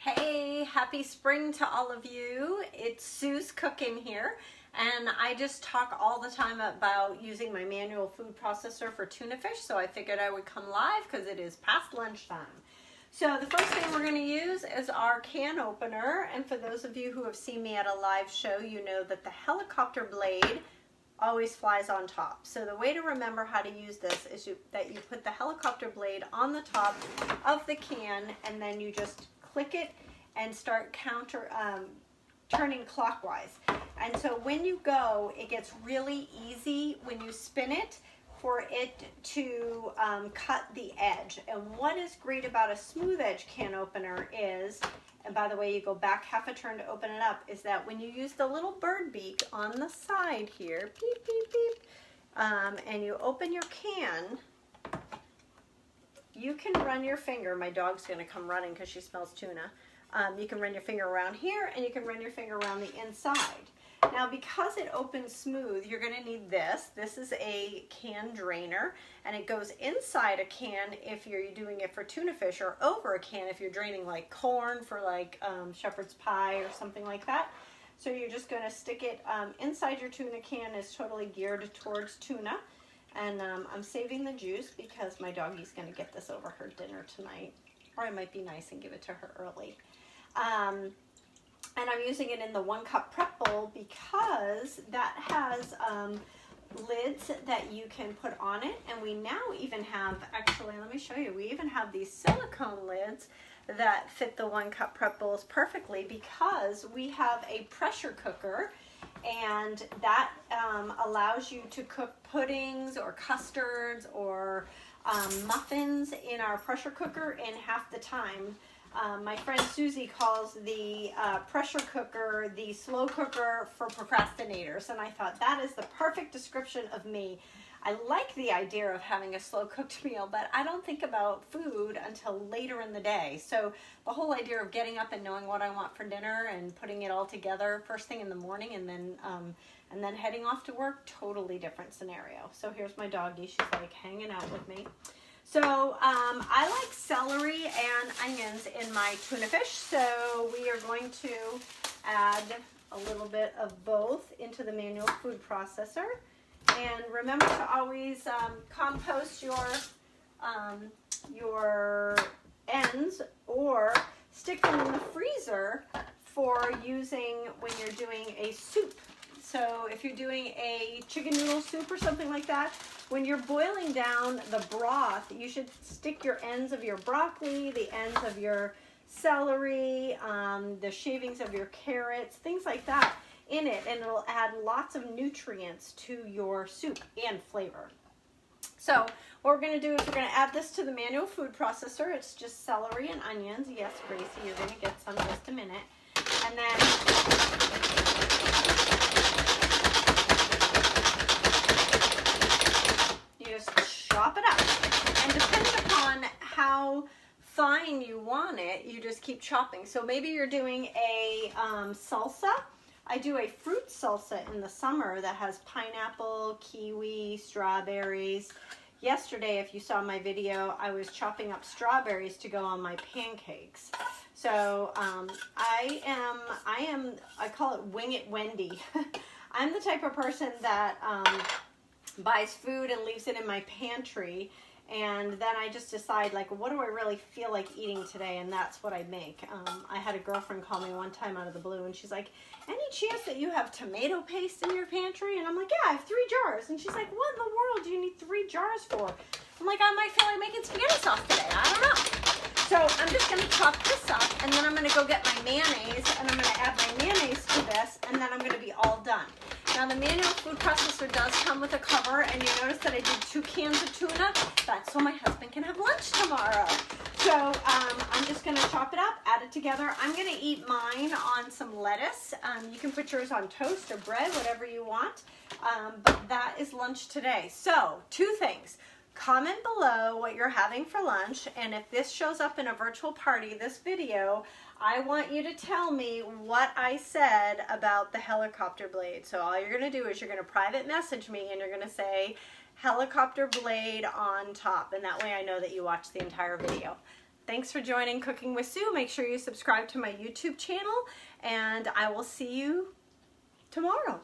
Hey, happy spring to all of you. It's Sue's Cooking here, and I just talk all the time about using my manual food processor for tuna fish, so I figured I would come live because it is past lunchtime. So the first thing we're going to use is our can opener, and for those of you who have seen me at a live show, you know that the helicopter blade always flies on top. So the way to remember how to use this is that you put the helicopter blade on the top of the can, and then you just click it and start turning clockwise. And so when you go, it gets really easy when you spin it for it to cut the edge. And what is great about a smooth edge can opener is, and by the way, you go back half a turn to open it up, is that when you use the little bird beak on the side here, beep, beep, beep, and you open your can, you can run your finger. My dog's going to come running because she smells tuna. You can run your finger around here, and you can run your finger around the inside. Now, because it opens smooth, you're going to need this. This is a can drainer, and it goes inside a can if you're doing it for tuna fish, or over a can if you're draining like corn for like shepherd's pie or something like that. So you're just going to stick it inside your tuna can. Is totally geared towards tuna. And I'm saving the juice because my doggie's going to get this over her dinner tonight. Or I might be nice and give it to her early. And I'm using it in the 1 cup prep bowl because that has lids that you can put on it. And we now even have, actually, let me show you, we even have these silicone lids that fit the 1 cup prep bowls perfectly because we have a pressure cooker, and that allows you to cook puddings or custards or muffins in our pressure cooker in half the time. My friend Susie calls the pressure cooker the slow cooker for procrastinators, and I thought that is the perfect description of me. I like the idea of having a slow cooked meal, but I don't think about food until later in the day. So the whole idea of getting up and knowing what I want for dinner and putting it all together first thing in the morning and then heading off to work, totally different scenario. So here's my doggie. She's like hanging out with me. So I like celery and onions in my tuna fish, so we are going to add a little bit of both into the manual food processor. And remember to always compost your ends or stick them in the freezer for using when you're doing a soup. So if you're doing a chicken noodle soup or something like that, when you're boiling down the broth, you should stick your ends of your broccoli, the ends of your celery, the shavings of your carrots, things like that in it, and it'll add lots of nutrients to your soup and flavor. So what we're going to do is we're going to add this to the manual food processor. It's just celery and onions. Yes, Gracie, you're going to get some in just a minute. And then you just chop it up. And depending upon how fine you want it, you just keep chopping. So maybe you're doing a salsa. I do a fruit salsa in the summer that has pineapple, kiwi, strawberries. Yesterday, if you saw my video, I was chopping up strawberries to go on my pancakes. So I call it Wing It Wendy. I'm the type of person that buys food and leaves it in my pantry, and then I just decide, like, what do I really feel like eating today, and that's what I make. I had a girlfriend call me one time out of the blue, and she's like, any chance that you have tomato paste in your pantry? And I'm like, yeah, I have 3 jars. And she's like, what in the world do you need 3 jars for? I'm like, I might feel like making spaghetti sauce today. I don't know. So I'm just going to chop this up, and then I'm going to go get my mayonnaise, and I'm going to add my mayonnaise to this, and then I'm going to be all done. Now, the manual food processor does come with a cover, and you notice that I did 2 cans of tuna. That's so my husband can have lunch tomorrow. So I'm just going to chop it up, add it together. I'm going to eat mine on some lettuce. You can put yours on toast or bread, whatever you want. But that is lunch today. So 2 things. Comment below what you're having for lunch, and if this shows up in a virtual party, this video, I want you to tell me what I said about the helicopter blade. So all you're going to do is you're going to private message me, and you're going to say helicopter blade on top, and that way I know that you watched the entire video. Thanks for joining Cooking with Sue. Make sure you subscribe to my YouTube channel, and I will see you tomorrow.